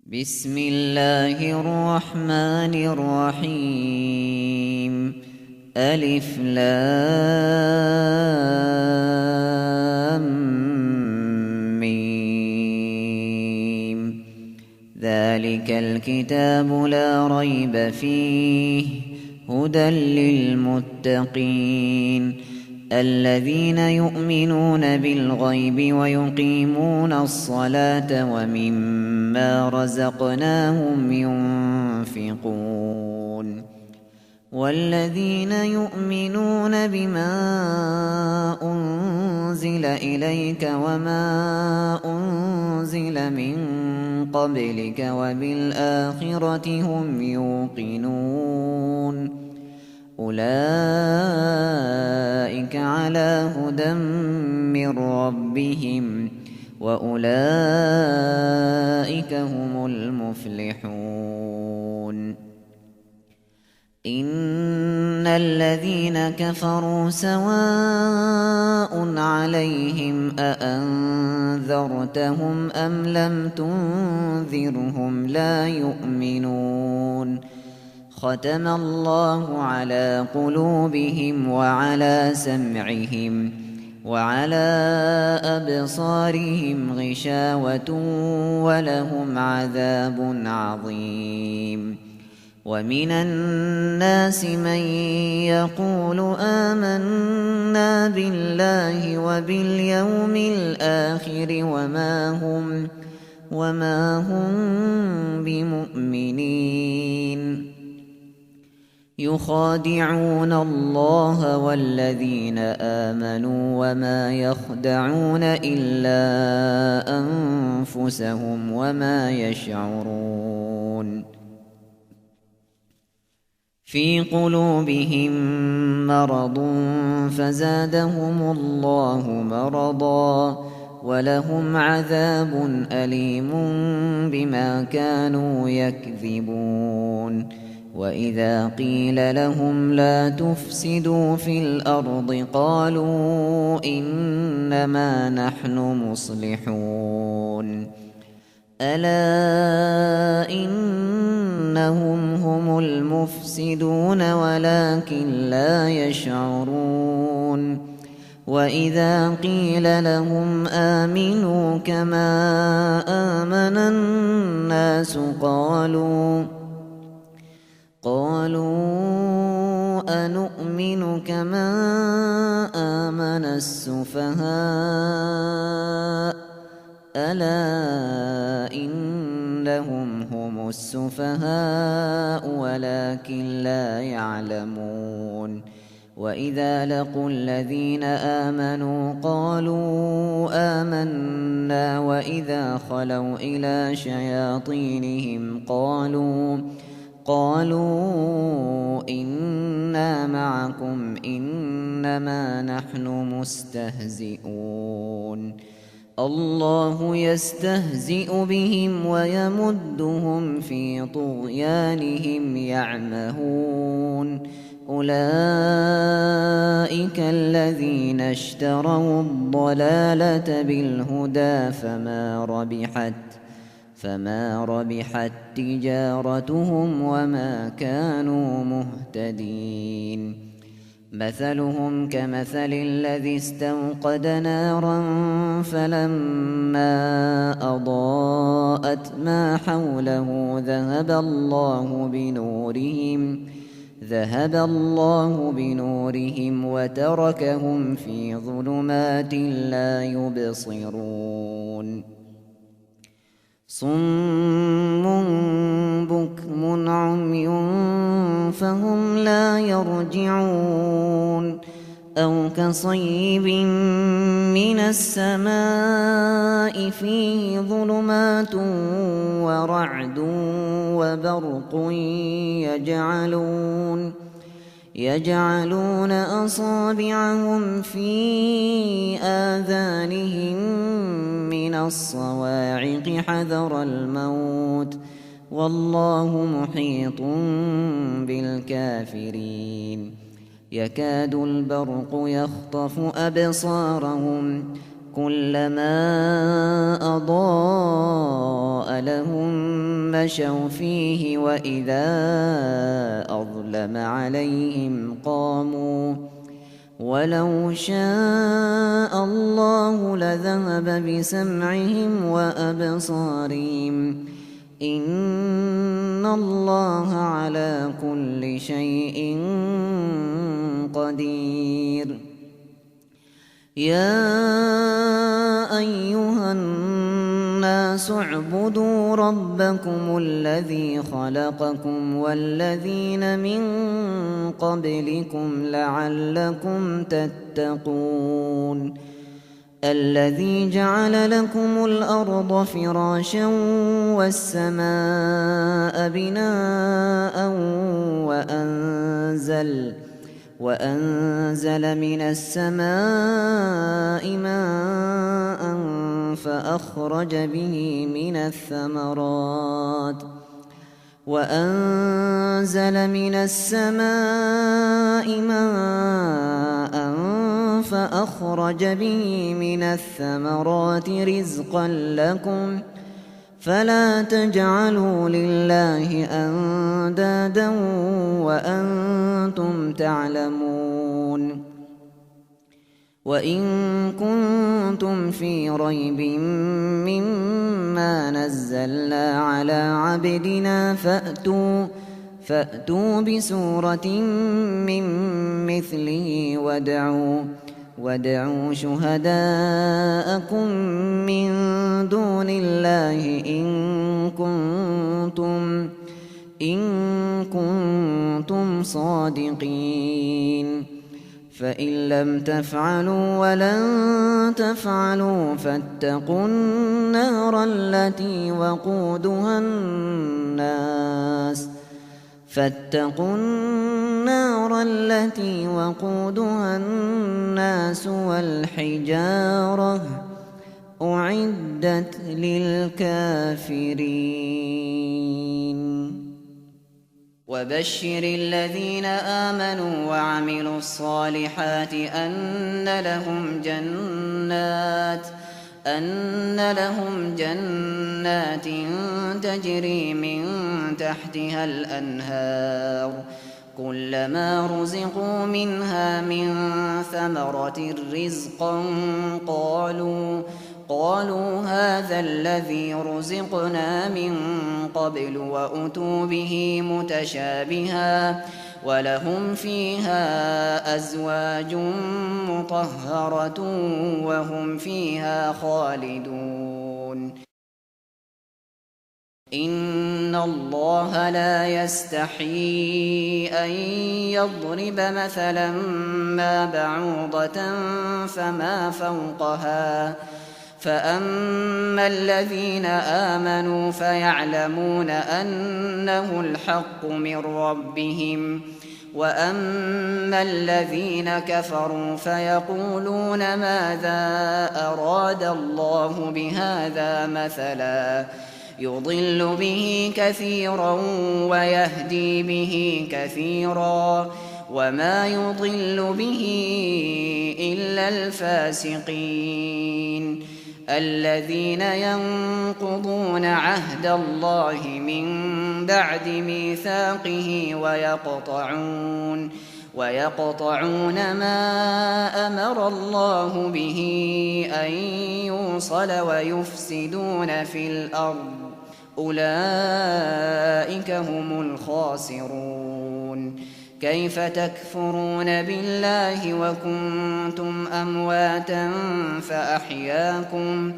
بسم الله الرحمن الرحيم. ألف لام ميم. ذلك الكتاب لا ريب فيه هدى للمتقين الذين يؤمنون بالغيب ويقيمون الصلاة ومما رزقناهم ينفقون والذين يؤمنون بما أنزل إليك وما أنزل من قبلك وبالآخرة هم يوقنون أولئك على هدى من ربهم وأولئك هم المفلحون. إن الذين كفروا سواء عليهم أأنذرتهم أم لم تنذرهم لا يؤمنون. ختم الله على قلوبهم وعلى سمعهم وعلى أبصارهم غشاوة ولهم عذاب عظيم. ومن الناس من يقول آمنا بالله وباليوم الآخر وما هم بمؤمنين. يخادعون الله والذين آمنوا وما يخدعون إلا أنفسهم وما يشعرون. في قلوبهم مرض فزادهم الله مرضا ولهم عذاب أليم بما كانوا يكذبون. وإذا قيل لهم لا تفسدوا في الأرض قالوا إنما نحن مصلحون. ألا إنهم هم المفسدون ولكن لا يشعرون. وإذا قيل لهم آمنوا كما آمن الناس قالوا أنؤمن كما آمن السفهاء ألا إنهم هم السفهاء ولكن لا يعلمون. وإذا لقوا الذين آمنوا قالوا آمنا وإذا خلوا إلى شياطينهم قالوا إنا معكم إنما نحن مستهزئون. الله يستهزئ بهم ويمدهم في طغيانهم يعمهون. أولئك الذين اشتروا الضلالة بالهدى فما ربحت تجارتهم وما كانوا مهتدين. مثلهم كمثل الذي استوقد نارا فلما أضاءت ما حوله ذهب الله بنورهم وتركهم في ظلمات لا يبصرون. صم بكم عمي فهم لا يرجعون. أو كصيب من السماء فيه ظلمات ورعد وبرق يجعلون أصابعهم في آذانهم من الصواعق حذر الموت والله محيط بالكافرين. يكاد البرق يخطف أبصارهم كلما أضاء لهم مشوا فيه وإذا أظلم عليهم قاموا ولو شاء الله لذهب بسمعهم وأبصارهم إن الله على كل شيء قدير يا أيها الناس اعبدوا ربكم الذي خلقكم والذين من قبلكم لعلكم تتقون الذي جعل لكم الأرض فراشا والسماء بناء وأنزل من السماء ماء فأخرج به من الثمرات رزقا لكم فلا تجعلوا لله أندادا وأنتم تعلمون وإن كنتم في ريب مما نزلنا على عبدنا فأتوا بسورة من مثله وادعوا شهداءكم من دون الله إن كنتم صادقين فإن لم تفعلوا ولن تفعلوا فاتقوا النار التي وقودها الناس والحجارة أعدت للكافرين وبشر الذين آمنوا وعملوا الصالحات أن لهم جنات تجري من تحتها الأنهار كلما رزقوا منها من ثمرة رزقا قالوا هذا الذي رزقنا من قبل وأتوا به متشابها ولهم فيها أزواج مطهرة وهم فيها خالدون إن الله لا يستحيي أن يضرب مثلا ما بعوضة فما فوقها فأما الذين آمنوا فيعلمون أنه الحق من ربهم وأما الذين كفروا فيقولون ماذا أراد الله بهذا مثلا يضل به كثيرا ويهدي به كثيرا وما يضل به إلا الفاسقين الذين ينقضون عهد الله من بعد ميثاقه ويقطعون ما أمر الله به أن يوصل ويفسدون في الأرض أولئك هم الخاسرون كيف تكفرون بالله وكنتم أمواتا فأحياكم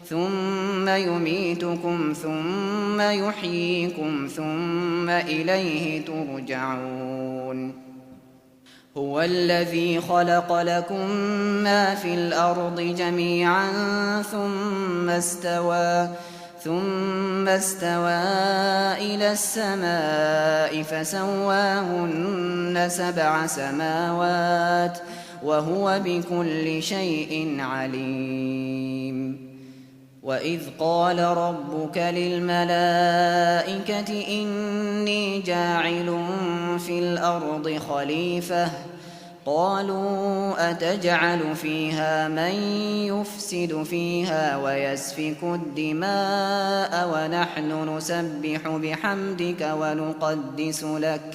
ثم يميتكم ثم يحييكم ثم إليه ترجعون هو الذي خلق لكم ما في الأرض جميعا ثم استوى إلى السماء فسواهن 7 سماوات وهو بكل شيء عليم وإذ قال ربك للملائكة إني جاعل في الأرض خليفة قالوا أتجعل فيها من يفسد فيها ويسفك الدماء ونحن نسبح بحمدك ونقدس لك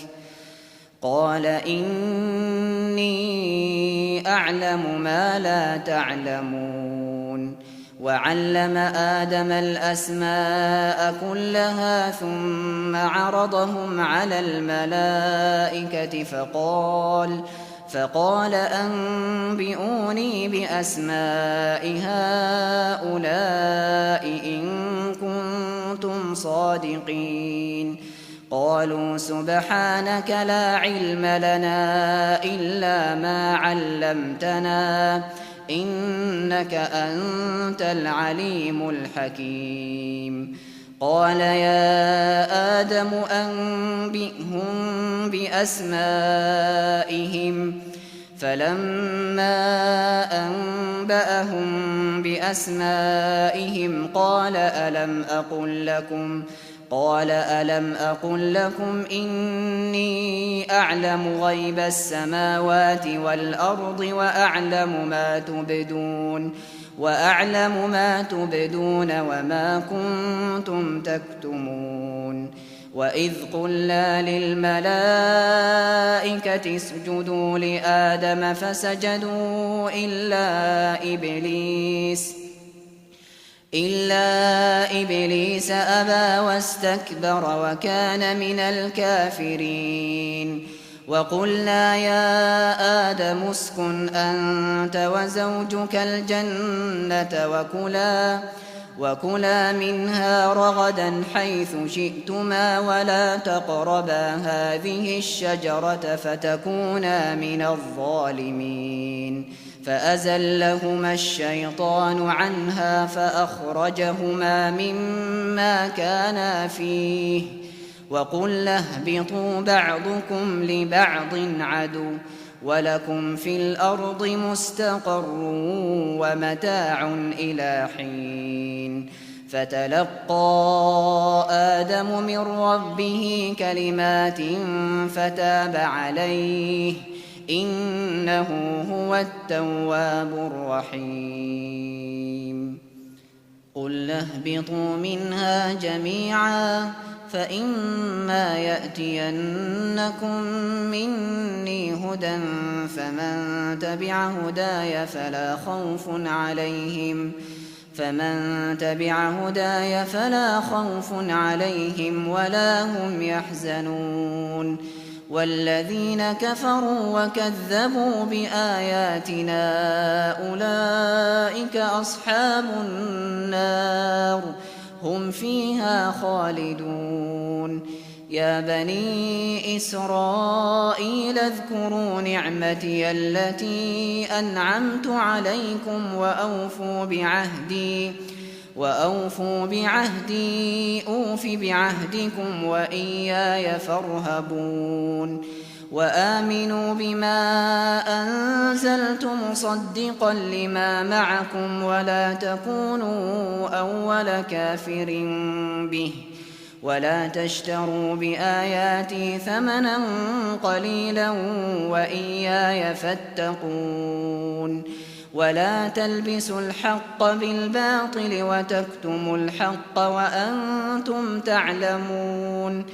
قال إني أعلم ما لا تعلمون وعلم آدم الأسماء كلها ثم عرضهم على الملائكة فقال أنبئوني بأسماء هؤلاء إن كنتم صادقين قالوا سبحانك لا علم لنا إلا ما علمتنا إنك أنت العليم الحكيم قال يا آدم أنبئهم بأسمائهم فلما أنبأهم بأسمائهم قال ألم أقل لكم إني أعلم غيب السماوات والأرض وأعلم ما تبدون وما كنتم تكتمون وإذ قلنا للملائكة اسجدوا لآدم فسجدوا إلا إبليس أبى واستكبر وكان من الكافرين وقلنا يا آدم اسكن أنت وزوجك الجنة وكلا منها رغدا حيث شئتما ولا تقربا هذه الشجرة فتكونا من الظالمين فأزلهما الشيطان عنها فأخرجهما مما كانا فيه وقلنا اهبطوا بعضكم لبعض عدو ولكم في الأرض مستقر ومتاع إلى حين فتلقى آدم من ربه كلمات فتاب عليه إنه هو التواب الرحيم قل اهبطوا منها جميعا فإما يأتينكم مني هدى فمن تبع هداي فلا خوف عليهم ولا هم يحزنون والذين كفروا وكذبوا بآياتنا أولئك أصحاب النار هم فيها خالدون يا بني إسرائيل اذكروا نعمتي التي أنعمت عليكم وأوفوا بعهدي أوف بعهدكم وإياي فارهبون وآمنوا بما أنزلت مصدقا لما معكم ولا تكونوا أول كافر به ولا تشتروا بآياتي ثمنا قليلا وإياي فاتقون ولا تلبسوا الحق بالباطل وتكتموا الحق وأنتم تعلمون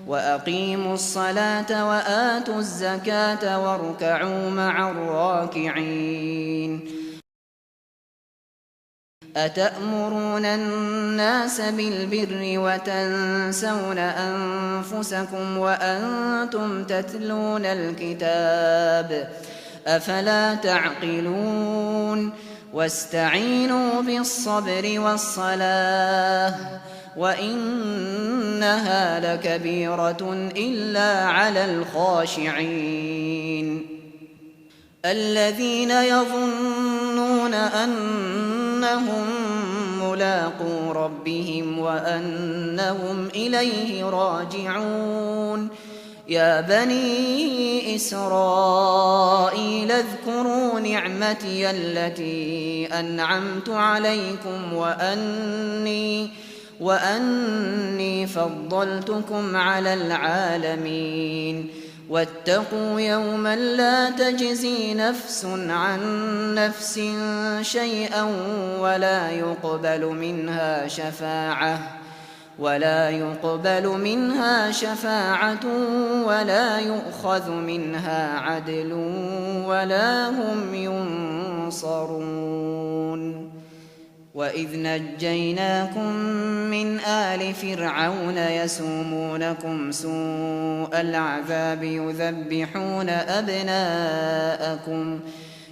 وأقيموا الصلاة وآتوا الزكاة واركعوا مع الراكعين أتأمرون الناس بالبر وتنسون أنفسكم وأنتم تتلون الكتاب أفلا تعقلون واستعينوا بالصبر والصلاة وإنها لكبيرة إلا على الخاشعين الذين يظنون أنهم ملاقو ربهم وأنهم إليه راجعون يا بني إسرائيل اذكروا نعمتي التي أنعمت عليكم وأني فضلتكم على العالمين واتقوا يوما لا تجزي نفس عن نفس شيئا ولا يقبل منها شفاعة ولا يؤخذ منها عدل ولا هم ينصرون. وإذ نجيناكم من آل فرعون يسومونكم سوء العذاب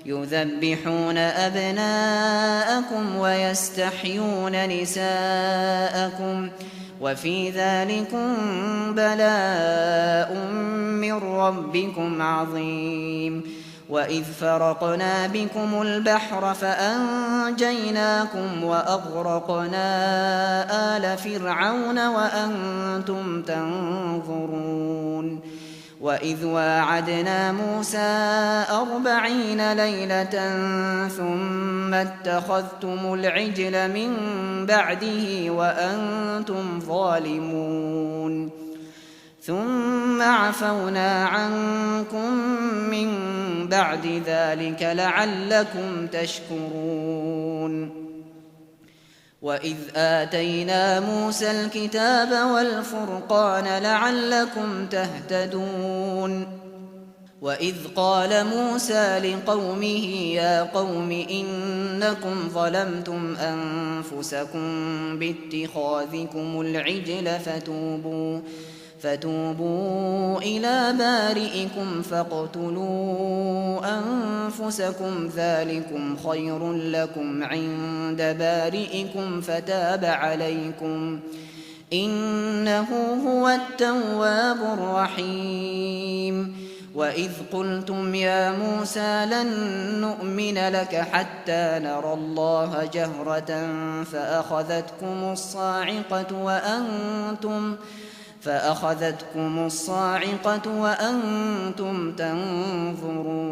يذبحون أبناءكم ويستحيون نساءكم وفي ذلكم بلاء من ربكم عظيم. وإذ فرقنا بكم البحر فأنجيناكم وأغرقنا آل فرعون وأنتم تنظرون. وإذ واعدنا موسى 40 ليلة ثم اتخذتم العجل من بعده وأنتم ظالمون ثم عفونا عنكم من بعد ذلك لعلكم تشكرون. وإذ آتينا موسى الكتاب والفرقان لعلكم تهتدون. وإذ قال موسى لقومه يا قوم إنكم ظلمتم أنفسكم باتخاذكم العجل فتوبوا إلى بارئكم فاقتلوا أنفسكم ذلكم خير لكم عند بارئكم فتاب عليكم إنه هو التواب الرحيم. وإذ قلتم يا موسى لن نؤمن لك حتى نرى الله جهرة فأخذتكم الصاعقة وأنتم تنظرون.